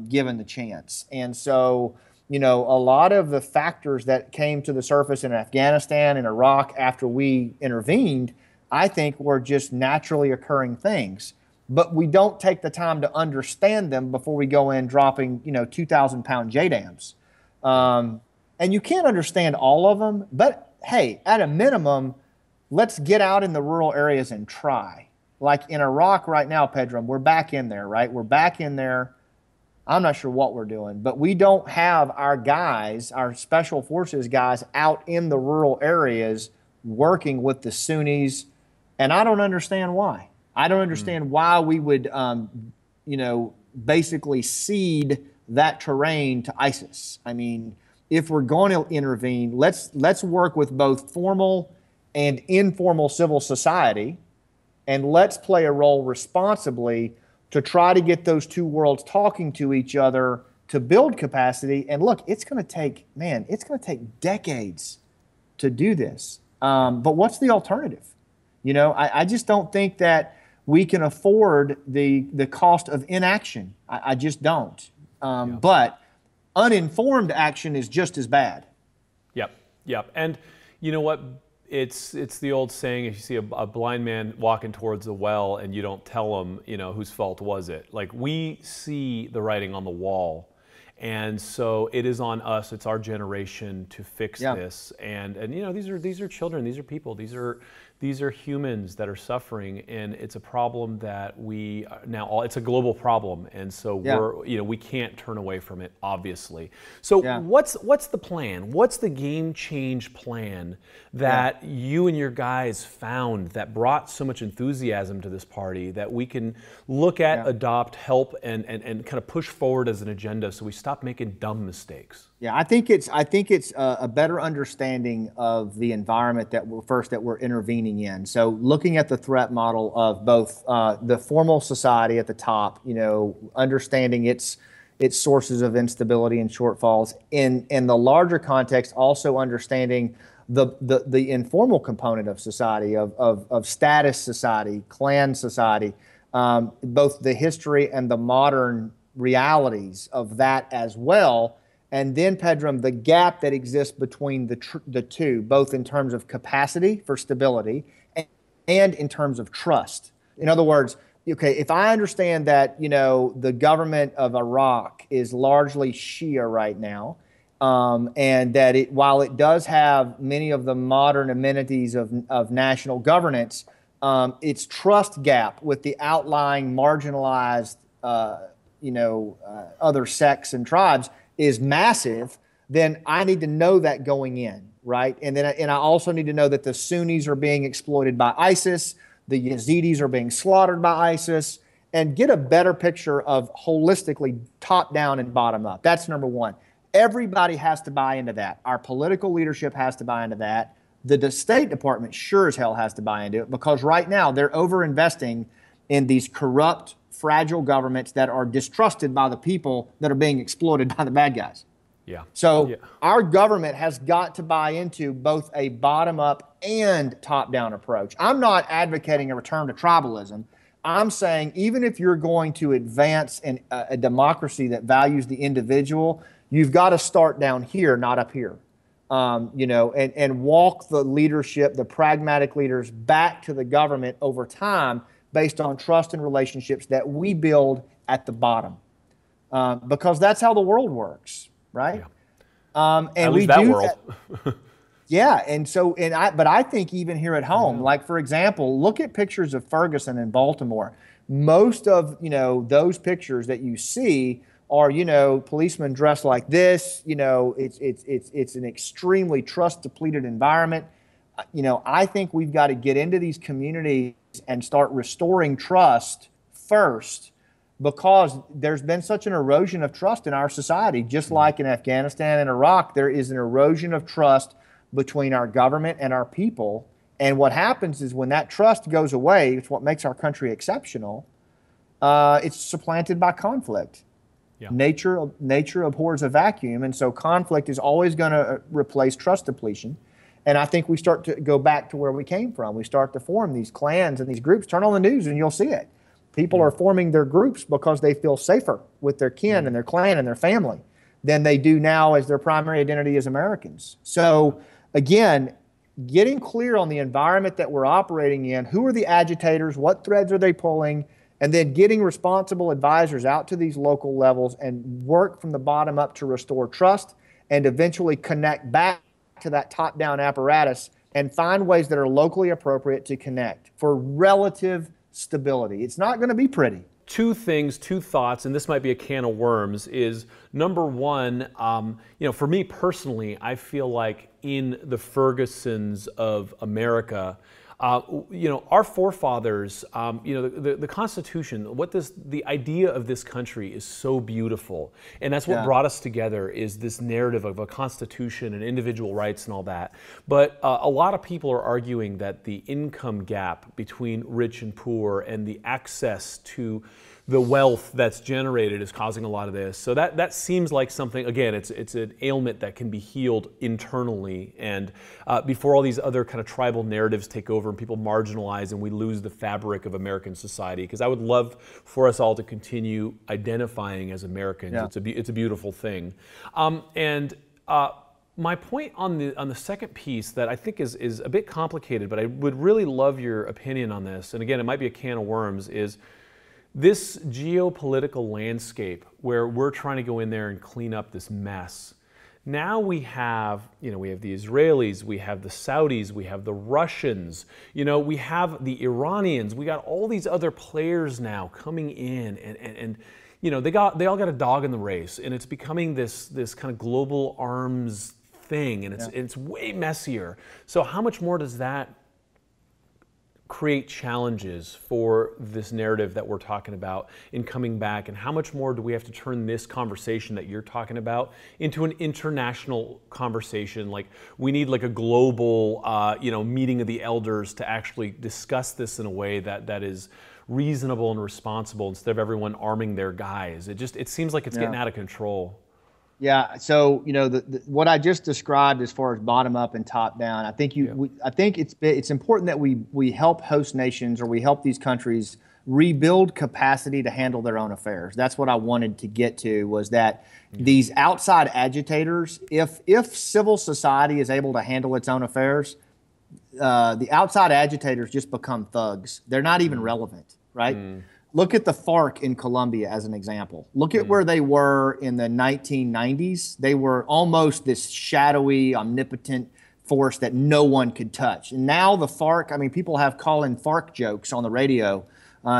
given the chance. And so, a lot of the factors that came to the surface in Afghanistan and Iraq after we intervened, I think were just naturally occurring things. But we don't take the time to understand them before we go in dropping, 2,000-pound JDAMs. And you can't understand all of them, but hey, at a minimum, let's get out in the rural areas and try. Like in Iraq right now, Pedram, we're back in there, right? We're back in there. I'm not sure what we're doing, but we don't have our guys, our special forces guys, out in the rural areas working with the Sunnis, and I don't understand why. I don't understand why we would, basically cede that terrain to ISIS. I mean, if we're going to intervene, let's work with both formal and informal civil society, and let's play a role responsibly to try to get those two worlds talking to each other to build capacity. And look, it's going to take decades to do this. But what's the alternative? I just don't think that we can afford the cost of inaction. I just don't. But uninformed action is just as bad. Yep. And you know what? It's the old saying, if you see a blind man walking towards a well and you don't tell him, whose fault was it? Like, we see the writing on the wall. And so it is on us, it's our generation to fix this. And these are children, these are people, these are humans that are suffering, and it's a problem that it's a global problem, and so we can't turn away from it, obviously. So what's the plan? What's the game change plan that you and your guys found that brought so much enthusiasm to this party that we can look at, adopt, help, and kind of push forward as an agenda so we stop making dumb mistakes? Yeah, I think it's a better understanding of the environment that we're intervening in. So looking at the threat model of both the formal society at the top, understanding its sources of instability and shortfalls, in the larger context, also understanding the informal component of society, of status society, clan society, both the history and the modern realities of that as well. And then, Pedram, the gap that exists between the two, both in terms of capacity for stability and in terms of trust. In other words, okay, if I understand that, the government of Iraq is largely Shia right now, and that while it does have many of the modern amenities of national governance, its trust gap with the outlying marginalized, other sects and tribes is massive, then I need to know that going in, right? And I also need to know that the Sunnis are being exploited by ISIS, the Yazidis are being slaughtered by ISIS, and get a better picture of holistically top down and bottom up. That's number one. Everybody has to buy into that. Our political leadership has to buy into that. The State Department sure as hell has to buy into it, because right now they're over-investing in these corrupt, fragile governments that are distrusted by the people that are being exploited by the bad guys. So our government has got to buy into both a bottom-up and top-down approach. I'm not advocating a return to tribalism. I'm saying even if you're going to advance a democracy that values the individual, you've got to start down here, not up here. And walk the leadership, the pragmatic leaders, back to the government over time based on trust and relationships that we build at the bottom. Because that's how the world works, right? And at we least that do world. But I think even here at home, like for example, look at pictures of Ferguson in Baltimore. Most of, those pictures that you see are, policemen dressed like this. It's an extremely trust depleted environment. I think we've got to get into these communities and start restoring trust first, because there's been such an erosion of trust in our society. Just like in Afghanistan and Iraq, there is an erosion of trust between our government and our people. And what happens is when that trust goes away, it's what makes our country exceptional. It's supplanted by conflict. Yeah. Nature abhors a vacuum, and so conflict is always going to replace trust depletion. And I think we start to go back to where we came from. We start to form these clans and these groups. Turn on the news and you'll see it. People are forming their groups because they feel safer with their kin and their clan and their family than they do now as their primary identity as Americans. So again, getting clear on the environment that we're operating in, who are the agitators, what threads are they pulling, and then getting responsible advisors out to these local levels and work from the bottom up to restore trust and eventually connect back to that top-down apparatus and find ways that are locally appropriate to connect for relative stability. It's not going to be pretty. Two thoughts, and this might be a can of worms, is number one, for me personally, I feel like in the Fergusons of America, our forefathers, the Constitution, the idea of this country is so beautiful. And that's what brought us together, is this narrative of a Constitution and individual rights and all that. But a lot of people are arguing that the income gap between rich and poor and the access to the wealth that's generated is causing a lot of this. So that seems like something, again, it's an ailment that can be healed internally, and before all these other kind of tribal narratives take over and people marginalize and we lose the fabric of American society. Because I would love for us all to continue identifying as Americans. Yeah. It's a beautiful thing. My point on the second piece that I think is a bit complicated, but I would really love your opinion on this, and again, it might be a can of worms, is this geopolitical landscape where we're trying to go in there and clean up this mess. Now we have the Israelis, we have the Saudis, we have the Russians, we have the Iranians, we got all these other players now coming in, and they all got a dog in the race, and it's becoming this kind of global arms thing, and it's way messier. So how much more does that create challenges for this narrative that we're talking about in coming back, and how much more do we have to turn this conversation that you're talking about into an international conversation? Like, we need like a global meeting of the elders to actually discuss this in a way that is reasonable and responsible, instead of everyone arming their guys. It seems like it's getting out of control. Yeah. So what I just described as far as bottom up and top down, I think I think it's important that we help host nations, or we help these countries rebuild capacity to handle their own affairs. That's what I wanted to get to, was that these outside agitators, if civil society is able to handle its own affairs, the outside agitators just become thugs. They're not even relevant, right? Look at the FARC in Colombia as an example. Look at where they were in the 1990s. They were almost this shadowy, omnipotent force that no one could touch. And now the FARC, people have call-in FARC jokes on the radio.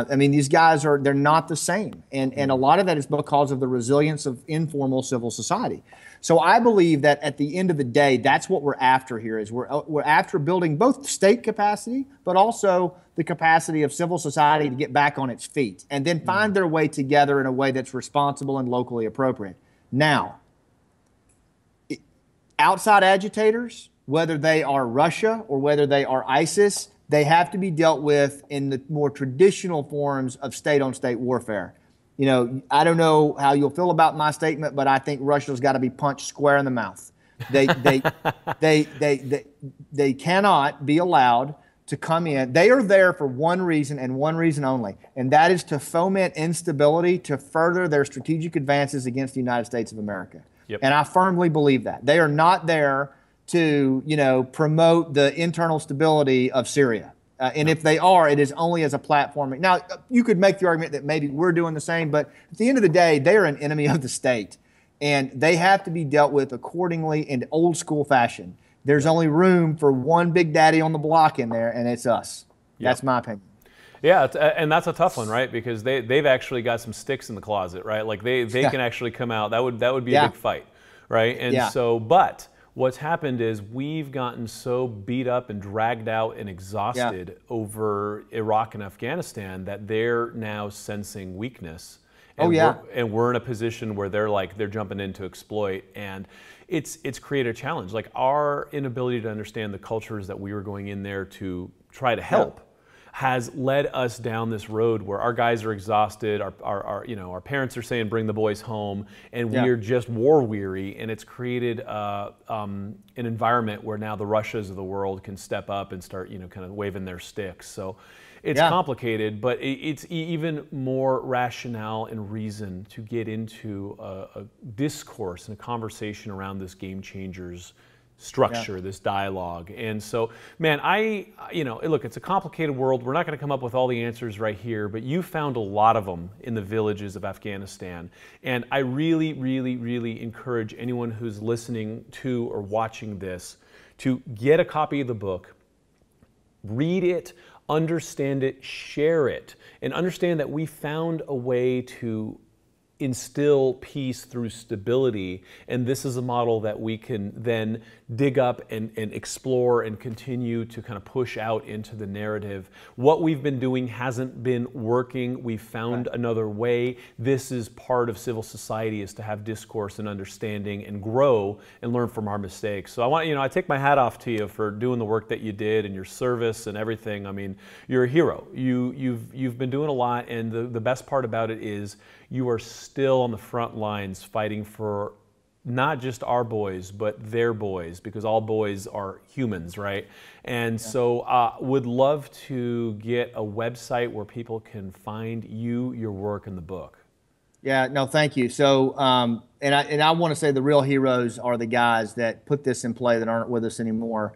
These guys they're not the same. And a lot of that is because of the resilience of informal civil society. So I believe that at the end of the day, that's what we're after here, is we're after building both state capacity, but also the capacity of civil society to get back on its feet and then find their way together in a way that's responsible and locally appropriate. Now, outside agitators, whether they are Russia or whether they are ISIS, they have to be dealt with in the more traditional forms of state-on-state warfare. I don't know how you'll feel about my statement, but I think Russia's got to be punched square in the mouth. They cannot be allowed to come in. They are there for one reason and one reason only, and that is to foment instability, to further their strategic advances against the United States of America. Yep. And I firmly believe that. They are not there to, promote the internal stability of Syria. And if they are, it is only as a platform. Now, you could make the argument that maybe we're doing the same, but at the end of the day, they are an enemy of the state, and they have to be dealt with accordingly in old school fashion. There's only room for one big daddy on the block in there, and it's us. Yep. That's my opinion. Yeah, and that's a tough one, right? Because they've actually got some sticks in the closet, right? Like they can actually come out. That would be a big fight, right? And but what's happened is we've gotten so beat up and dragged out and exhausted over Iraq and Afghanistan that they're now sensing weakness. And we're in a position where they're jumping in to exploit, and it's created a challenge. Like, our inability to understand the cultures that we were going in there to try to help. has led us down this road where our guys are exhausted, our parents are saying bring the boys home, and we're just war weary, and it's created an environment where now the Russias of the world can step up and start kind of waving their sticks. So it's complicated, but it's even more rationale and reason to get into a discourse and a conversation around this game changers structure, this dialogue. And so, man, look, it's a complicated world. We're not going to come up with all the answers right here, but you found a lot of them in the villages of Afghanistan. And I really, really, really encourage anyone who's listening to or watching this to get a copy of the book, read it, understand it, share it, and understand that we found a way to instill peace through stability, and this is a model that we can then dig up and explore and continue to kind of push out into the narrative. What we've been doing hasn't been working. We've found another way. This is part of civil society, is to have discourse and understanding and grow and learn from our mistakes. So I take my hat off to you for doing the work that you did and your service and everything. I mean, you're a hero. You've been doing a lot, and the best part about it is you are still on the front lines fighting for not just our boys, but their boys, because all boys are humans, right? And so would love to get a website where people can find you, your work, and the book. Yeah, no, thank you. So, and I want to say the real heroes are the guys that put this in play that aren't with us anymore.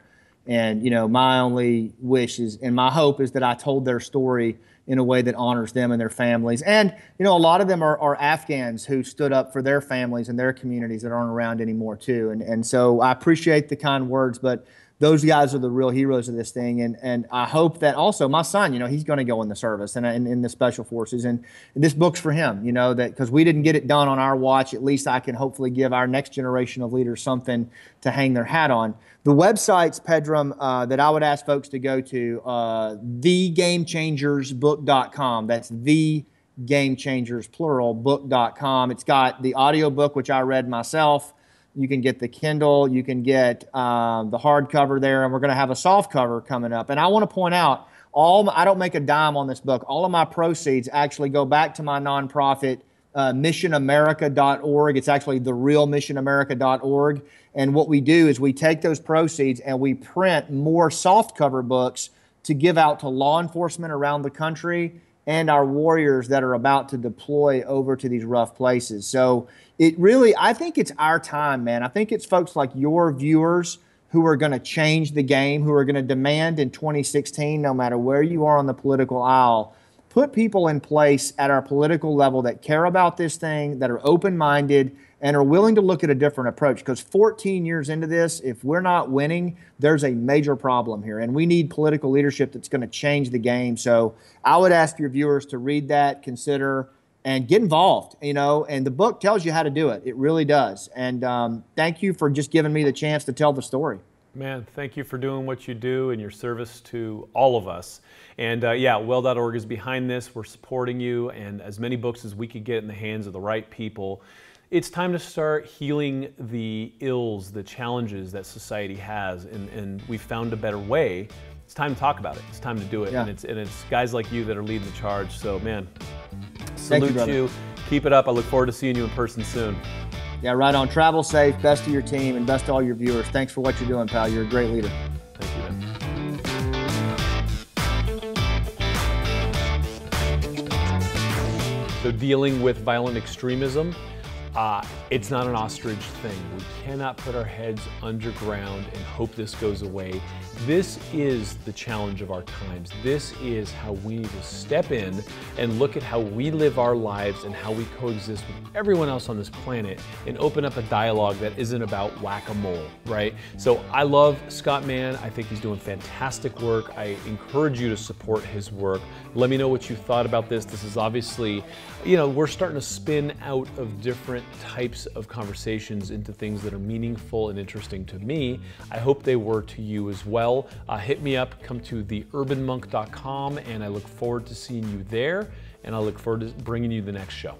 And, my only wish is, and my hope is that I told their story in a way that honors them and their families. And, a lot of them are Afghans who stood up for their families and their communities that aren't around anymore too. And so I appreciate the kind words, but those guys are the real heroes of this thing. And I hope that also my son, he's going to go in the service and in the special forces. And this book's for him, that because we didn't get it done on our watch, at least I can hopefully give our next generation of leaders something to hang their hat on. The websites, Pedram, that I would ask folks to go to, thegamechangersbook.com. That's thegamechangers, plural, book.com. It's got the audio book, which I read myself. You can get the Kindle. You can get the hardcover there, and we're going to have a soft cover coming up. And I want to point out, I don't make a dime on this book. All of my proceeds actually go back to my nonprofit, missionamerica.org. It's actually therealmissionamerica.org. And what we do is we take those proceeds and we print more softcover books to give out to law enforcement around the country and our warriors that are about to deploy over to these rough places. So I think it's our time, man. I think it's folks like your viewers who are going to change the game, who are going to demand in 2016, no matter where you are on the political aisle, put people in place at our political level that care about this thing, that are open-minded, and are willing to look at a different approach. Because 14 years into this, if we're not winning, there's a major problem here. And we need political leadership that's going to change the game. So I would ask your viewers to read that, consider, and get involved, and the book tells you how to do it. It really does. And thank you for just giving me the chance to tell the story. Man, thank you for doing what you do and your service to all of us. And well.org is behind this. We're supporting you, and as many books as we could get in the hands of the right people. It's time to start healing the ills, the challenges that society has, and we found a better way. It's time to talk about it. It's time to do it. Yeah. And it's guys like you that are leading the charge. So, man, salute you. Keep it up. I look forward to seeing you in person soon. Yeah, right on. Travel safe. Best to your team and best to all your viewers. Thanks for what you're doing, pal. You're a great leader. Thank you, man. So dealing with violent extremism, it's not an ostrich thing. We cannot put our heads underground and hope this goes away. This is the challenge of our times. This is how we need to step in and look at how we live our lives and how we coexist with everyone else on this planet and open up a dialogue that isn't about whack-a-mole, right? So I love Scott Mann. I think he's doing fantastic work. I encourage you to support his work. Let me know what you thought about this. This is obviously, we're starting to spin out of different types of conversations into things that are meaningful and interesting to me. I hope they were to you as well. Hit me up, come to theurbanmonk.com, and I look forward to seeing you there, and I look forward to bringing you the next show.